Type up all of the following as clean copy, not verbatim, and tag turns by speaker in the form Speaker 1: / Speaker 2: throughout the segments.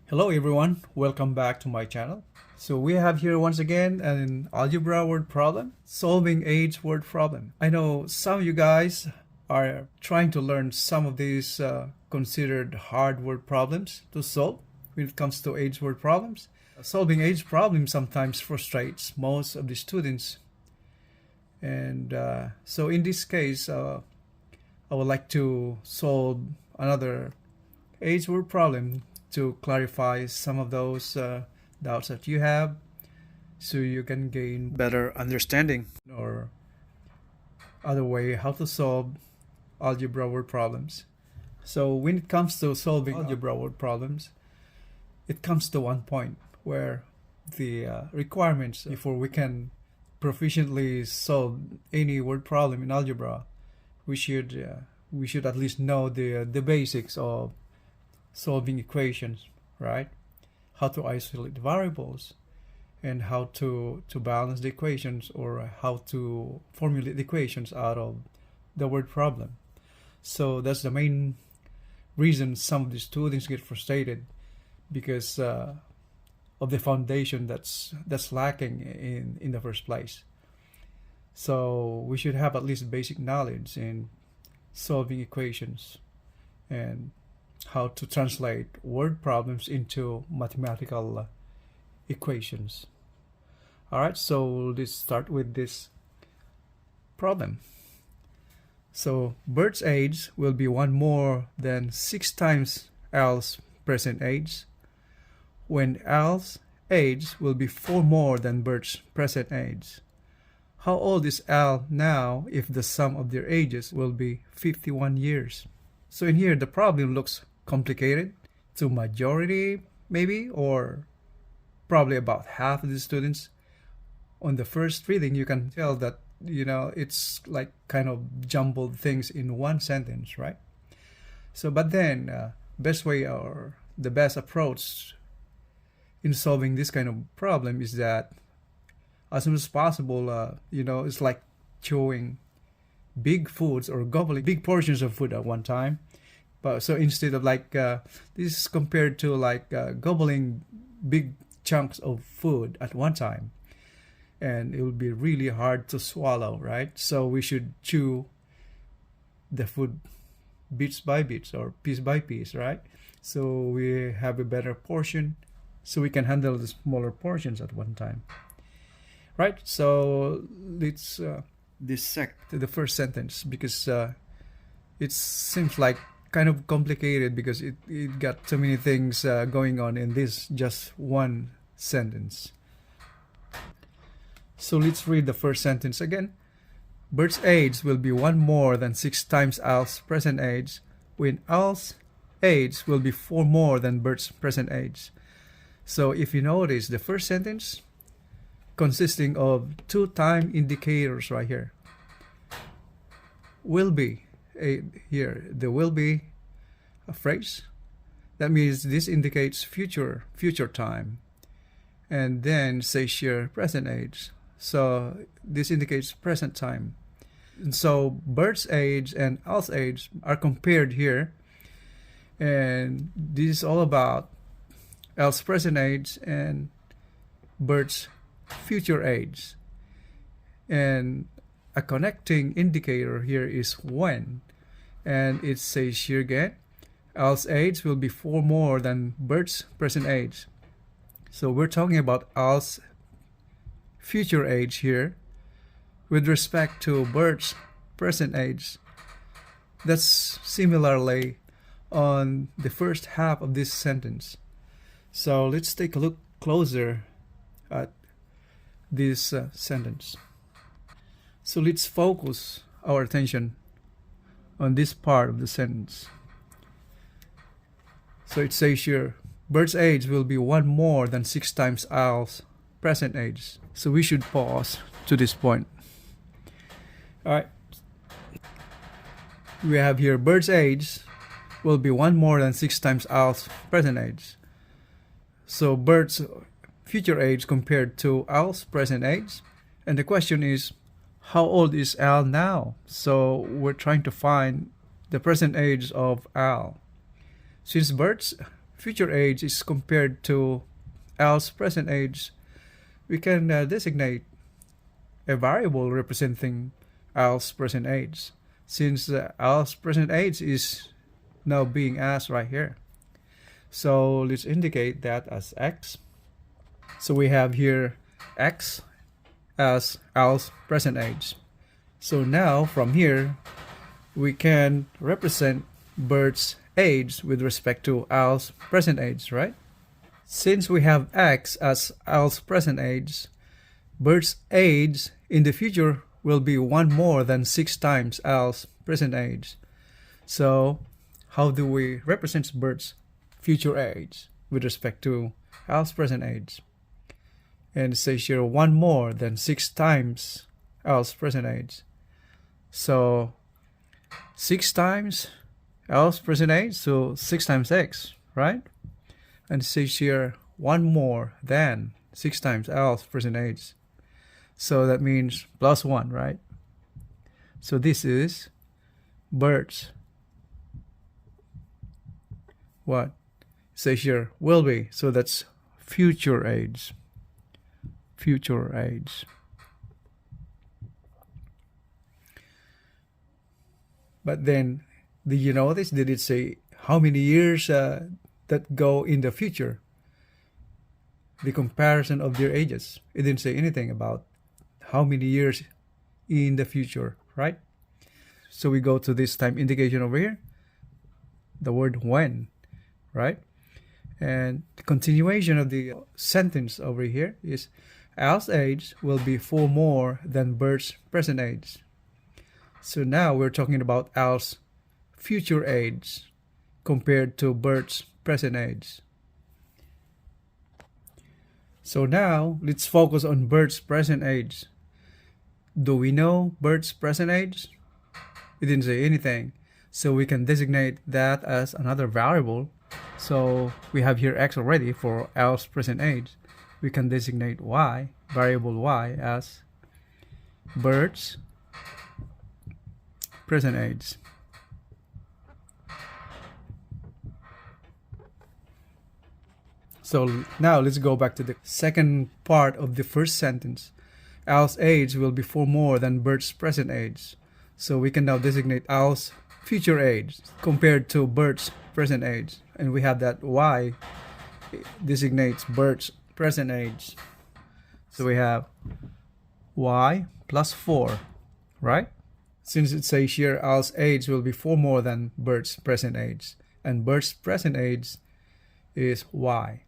Speaker 1: Hello everyone, welcome back to my channel. So we have here once again an algebra word problem, solving age word problem. I know some of you guys are trying to learn some of these considered hard word problems to solve when it comes to age word problems. Solving age problems sometimes frustrates most of the students. And so in this case, I would like to solve another age word problem to clarify some of those doubts that you have so you can gain better understanding or other way how to solve algebra word problems. So when it comes to solving algebra word problems, it comes to one point where the requirements before we can proficiently solve any word problem in algebra, we should at least know the basics of solving equations, right? How to isolate variables and how to balance the equations or how to formulate the equations out of the word problem. So that's the main reason some of the students get frustrated because of the foundation that's lacking in the first place. So we should have at least basic knowledge in solving equations and how to translate word problems into mathematical equations. All right, so let's start with this problem. So Bert's age will be 1 more than 6 times Al's present age, when Al's age will be 4 more than Bert's present age. How old is Al now if the sum of their ages will be 51 years? So in here, the problem looks complicated to majority, maybe, or probably about half of the students. On the first reading, you can tell that, it's like kind of jumbled things in one sentence, right? So, but then, best way or the best approach in solving this kind of problem is that as soon as possible, it's like chewing big foods or gobbling big portions of food at one time. But so instead of this is compared to gobbling big chunks of food at one time, and it will be really hard to swallow, right? So we should chew the food bits by bits or piece by piece, right? So we have a better portion, so we can handle the smaller portions at one time, right? So let's dissect the first sentence because it seems like kind of complicated because it got too many things going on in this just one sentence. So let's read the first sentence again. Bert's age will be 1 more than 6 times Al's present age, when Al's age will be 4 more than Bert's present age. So if you notice, the first sentence consisting of 2 time indicators right here. Will be. Here, there will be a phrase. That means this indicates future time. And then says here present age. So this indicates present time. And so Bert's age and Al's age are compared here. And this is all about Al's present age and Bert's future age. And a connecting indicator here is when. And it says here again, Al's age will be 4 more than Bert's present age. So we're talking about Al's future age here with respect to Bert's present age. That's similarly on the first half of this sentence. So let's take a look closer at this sentence. So let's focus our attention on this part of the sentence. So it says here, Bert's age will be 1 more than 6 times Al's present age. So we should pause to this point. All right. We have here Bert's age will be 1 more than 6 times Al's present age. So Bert's future age compared to Al's present age. And the question is, how old is Al now? So we're trying to find the present age of Al. Since Bert's future age is compared to Al's present age, we can designate a variable representing Al's present age, since Al's present age is now being asked right here. So let's indicate that as x. So we have here x as Al's present age. So now from here, we can represent Bert's age with respect to Al's present age, right? Since we have x as Al's present age, Bert's age in the future will be 1 more than 6 times Al's present age. So how do we represent Bert's future age with respect to Al's present age? And it says here 1 more than 6 times Al's present age. So 6 times Al's present age, so 6 times x, right? And it says here 1 more than 6 times Al's present age. So that means plus 1, right? So this is Bert's what? It says here will be, so that's future age. Future age. But then, did you notice? Did it say how many years that go in the future? The comparison of their ages. It didn't say anything about how many years in the future, right? So we go to this time indication over here, the word when, right? And the continuation of the sentence over here is Al's age will be 4 more than Bert's present age. So now we're talking about Al's future age compared to Bert's present age. So now let's focus on Bert's present age. Do we know Bert's present age? It didn't say anything. So we can designate that as another variable. So we have here x already for Al's present age. We can designate y, variable y, as Bert's present age. So now let's go back to the second part of the first sentence. Al's age will be 4 more than Bert's present age. So we can now designate Al's future age compared to Bert's present age. And we have that y designates Bert's present age. So we have y plus 4, right? Since it says here Al's age will be 4 more than Bert's present age. And Bert's present age is y.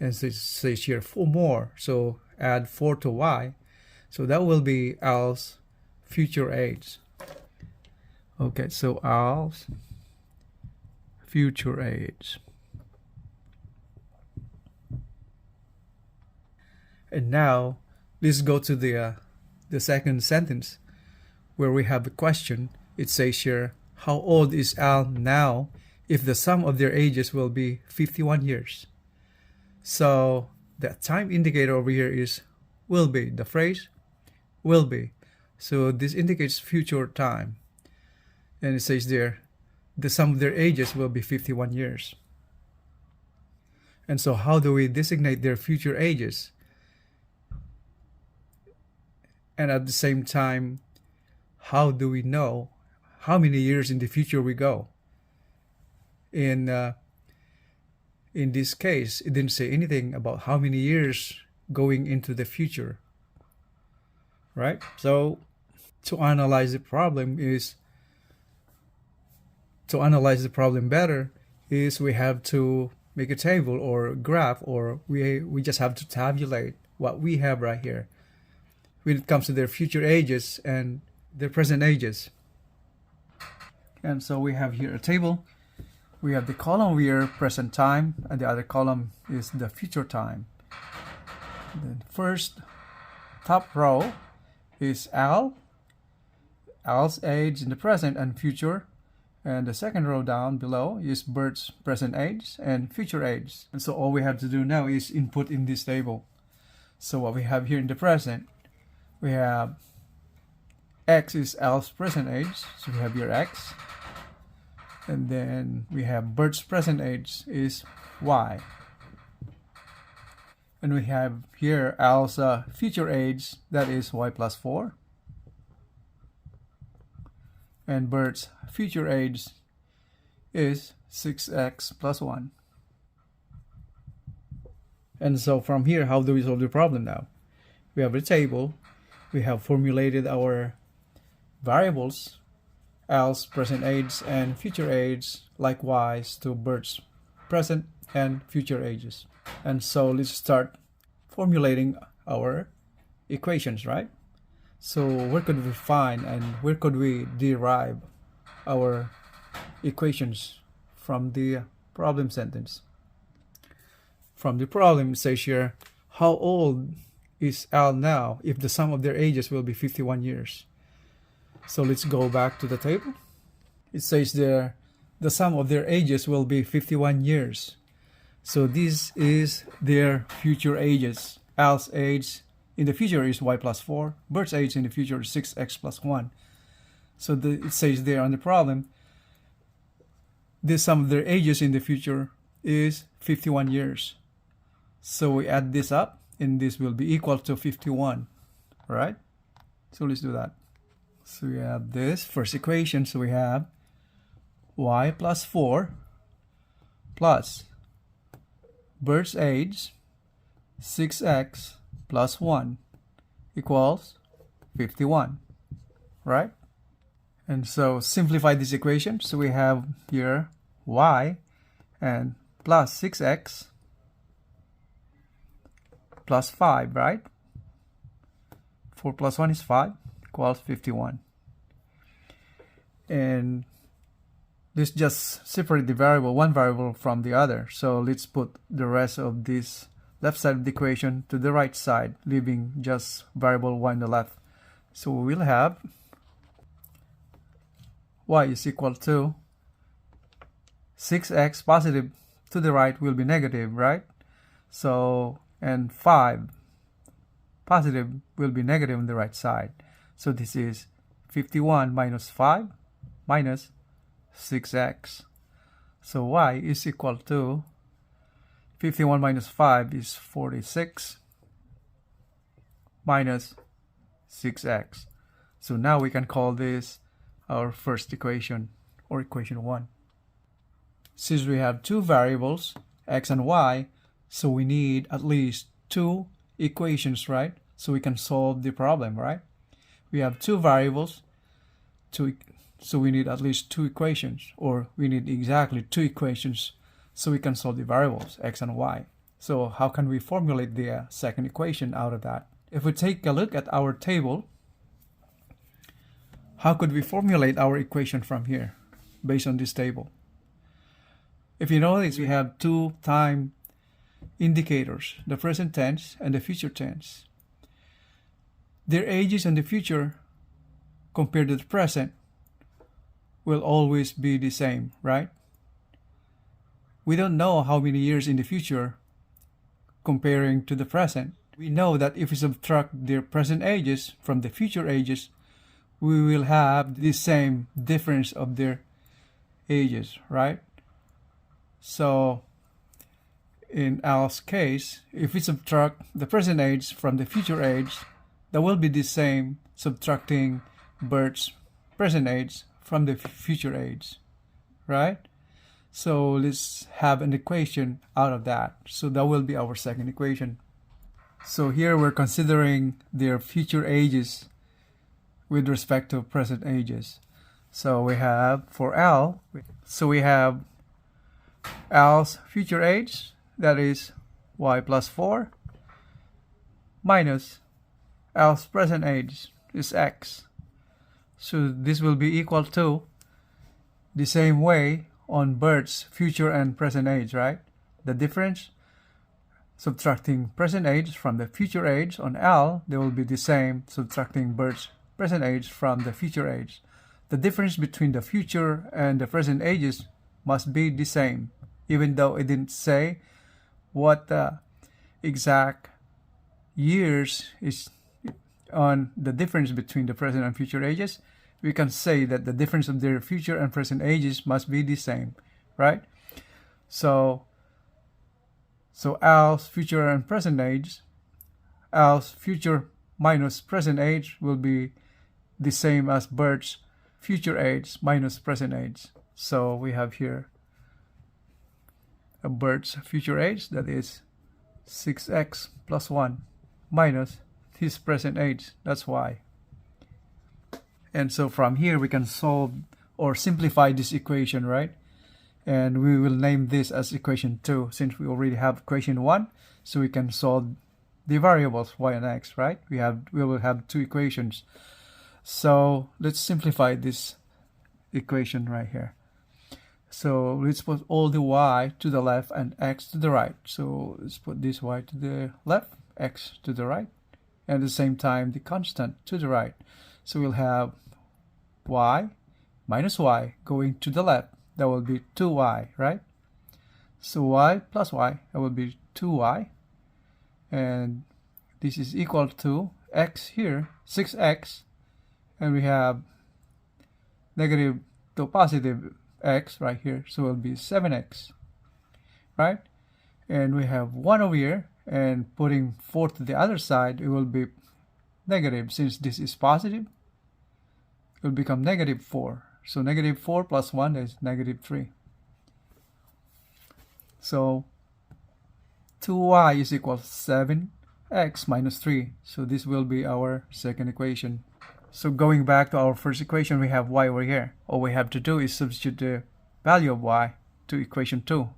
Speaker 1: And so it says here 4 more. So add 4 to y. So that will be Al's future age. Okay, so Al's future age. And now let's go to the second sentence where we have the question. It says here, how old is Al now if the sum of their ages will be 51 years? So the time indicator over here is will be, the phrase will be. So this indicates future time. And it says there, the sum of their ages will be 51 years. And so how do we designate their future ages? And at the same time, how do we know how many years in the future we go? In this case, it didn't say anything about how many years going into the future, right? So to analyze the problem better is we have to make a table or graph, or we just have to tabulate what we have right here when it comes to their future ages and their present ages. And so we have here a table. We have the column here, present time, and the other column is the future time. The first top row is Al's age in the present and future. And the second row down below is Bert's present age and future age. And so all we have to do now is input in this table. So what we have here in the present, we have x is Al's present age. So we have here x. And then we have Bert's present age is y. And we have here Al's future age, that is y plus 4. And Bert's future age is 6x plus 1. And so from here, how do we solve the problem now? We have a table. We have formulated our variables, Al's present age and future age, likewise to Bert's present and future ages. And so let's start formulating our equations, right? So where could we find and where could we derive our equations from the problem sentence? From the problem, it says here, how old is Al now if the sum of their ages will be 51 years? So let's go back to the table. It says there, the sum of their ages will be 51 years. So this is their future ages. Al's age in the future is y plus 4. Bert's age in the future is 6x plus 1. So it says there on the problem, the sum of their ages in the future is 51 years. So we add this up, and this will be equal to 51, right? So let's do that. So we have this first equation. So we have y plus 4 plus Bert's age 6x plus 1 equals 51, right? And so simplify this equation. So we have here y and plus 6x plus 5, right? 4 plus 1 is 5 equals 51. And let's just separate the variable, one variable from the other. So let's put the rest of this left side of the equation to the right side, leaving just variable y on the left. So we will have y is equal to 6x positive to the right will be negative, right? So, and 5 positive will be negative on the right side. So this is 51 minus 5 minus 6x. So y is equal to 51 minus 5 is 46 minus 6x. So now we can call this our first equation, or equation 1. Since we have two variables, x and y, so we need at least two equations, right? So we can solve the problem, right? We have two variables, so we need at least two equations, or we need exactly two equations so we can solve the variables, x and y. So how can we formulate the second equation out of that? If we take a look at our table, how could we formulate our equation from here based on this table? If you notice, we have two time indicators, the present tense and the future tense. Their ages in the future compared to the present will always be the same, right? We don't know how many years in the future comparing to the present. We know that if we subtract their present ages from the future ages, we will have the same difference of their ages, right? So in Al's case, if we subtract the present age from the future age, that will be the same subtracting Bert's present age from the future age, right? So let's have an equation out of that. So that will be our second equation. So here we're considering their future ages with respect to present ages. So we have for Al, so we have Al's future age, that is y plus 4, minus Al's present age is x. So this will be equal to the same way on Bert's future and present age, right? The difference, subtracting present age from the future age on Al, they will be the same subtracting Bert's present age from the future age. The difference between the future and the present ages must be the same, even though it didn't say what the exact years is on the difference between the present and future ages. we can say that the difference of their future and present ages must be the same, right? So Al's future and present age, Al's future minus present age will be the same as Bert's future age minus present age. So we have here a Bert's future age, that is 6x plus 1 minus his present age, that's y. And so from here we can solve or simplify this equation, right? And we will name this as equation 2 since we already have equation 1, so we can solve the variables y and x, right? We will have 2 equations. So let's simplify this equation right here. So let's put all the y to the left and x to the right. So let's put this y to the left, x to the right, and at the same time the constant to the right. So we'll have y minus y going to the left. That will be 2y, right? So y plus y, that will be 2y. And this is equal to x here, 6x. And we have negative to positive x right here, so it will be 7x, right? And we have 1 over here, and putting 4 to the other side, it will be negative. Since this is positive, it will become negative 4. So negative 4 plus 1 is negative 3. So 2y is equal to 7x minus 3. So this will be our second equation. So going back to our first equation, we have y over here. All we have to do is substitute the value of y to equation 2,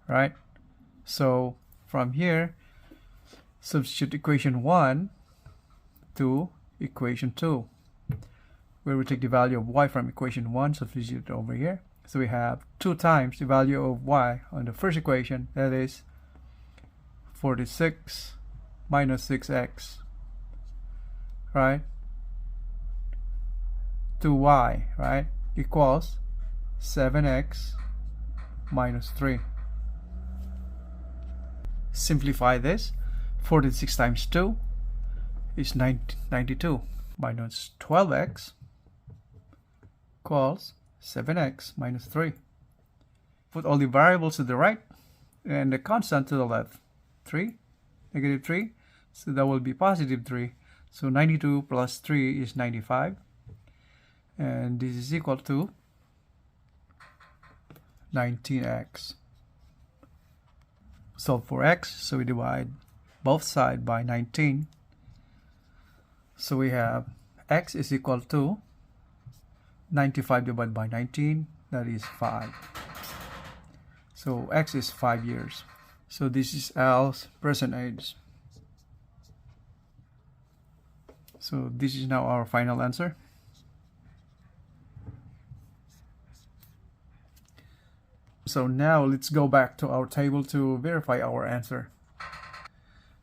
Speaker 1: right? So from here, substitute equation 1 to equation 2, where we take the value of y from equation 1, substitute it over here. So we have 2 times the value of y on the first equation, that is 46 minus 6x, right? 2y, right, equals 7x minus 3. Simplify this. 46 times 2 is 92 minus 12x equals 7x minus 3. Put all the variables to the right and the constant to the left. 3, negative 3, so that will be positive 3. So 92 plus 3 is 95. And this is equal to 19x. Solve for x, so we divide both sides by 19. So we have x is equal to 95 divided by 19, that is 5. So x is 5 years. So this is Al's present age. So this is now our final answer. So now let's go back to our table to verify our answer.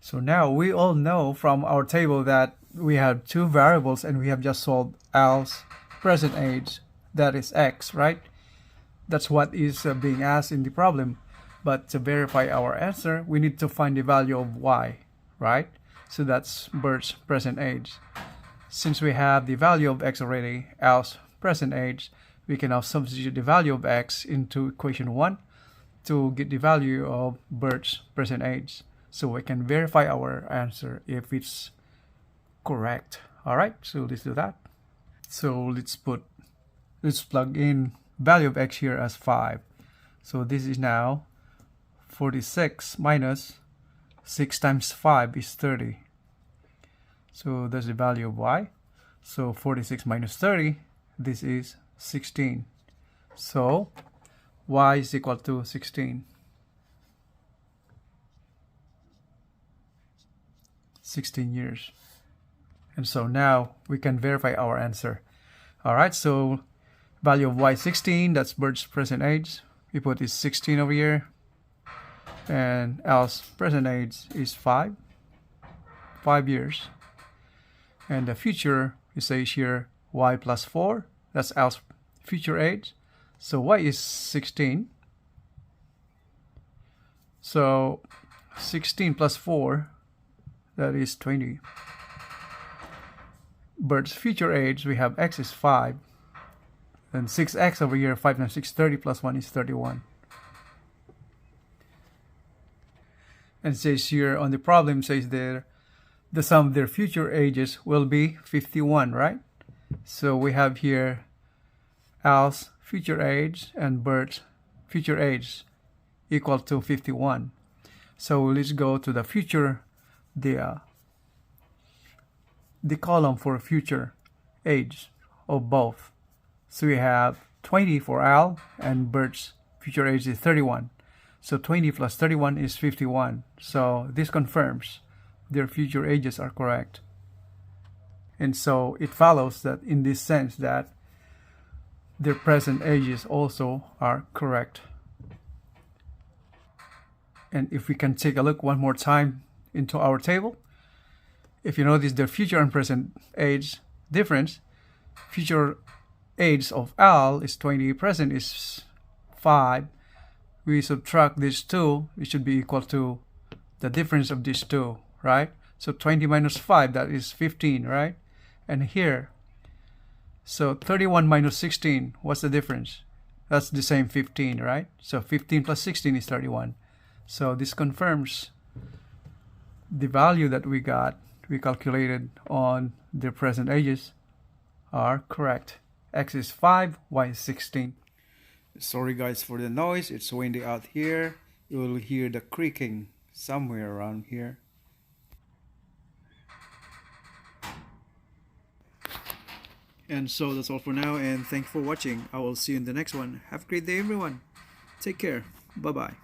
Speaker 1: So now we all know from our table that we have 2 variables and we have just solved Al's present age, that is x, right? That's what is being asked in the problem. But to verify our answer, we need to find the value of y, right? So that's Bert's present age. Since we have the value of x already, Al's present age, we can now substitute the value of x into equation 1 to get the value of Bert's present age. So we can verify our answer if it's correct. Alright, so let's do that. So let's plug in value of x here as 5. So this is now 46 minus 6 times 5 is 30. So that's the value of y. So 46 minus 30, this is 16. So y is equal to 16. 16 years. And so now we can verify our answer. Alright, so value of y 16, that's Bert's present age. We put this 16 over here. And Al's present age is 5 years. And the future, it says here y plus 4. That's Al's future age. So y is 16. So 16 plus 4, that is 20. Bert's future age, we have x is 5. Then 6x over here, 5 times 6, 30 plus 1 is 31. And it says here on the problem, says there, the sum of their future ages will be 51, right? So we have here Al's future age and Bert's future age equal to 51. So let's go to the future, the column for future age of both. So we have 20 for Al, and Bert's future age is 31. So 20 plus 31 is 51. So this confirms their future ages are correct. And so it follows that in this sense that their present ages also are correct. And if we can take a look one more time into our table, if you notice their future and present age difference, future age of Al is 20, present is 5. We subtract these two, it should be equal to the difference of these two, right? So 20 minus 5, that is 15, right? And here, so 31 minus 16, what's the difference? That's the same 15, right? So 15 plus 16 is 31. So this confirms the value that we calculated on their present ages are correct. X is 5, Y is 16. Sorry guys for the noise, it's windy out here. You will hear the creaking somewhere around here. And so that's all for now, and thanks for watching. I will see you in the next one. Have a great day everyone. Take care. Bye bye.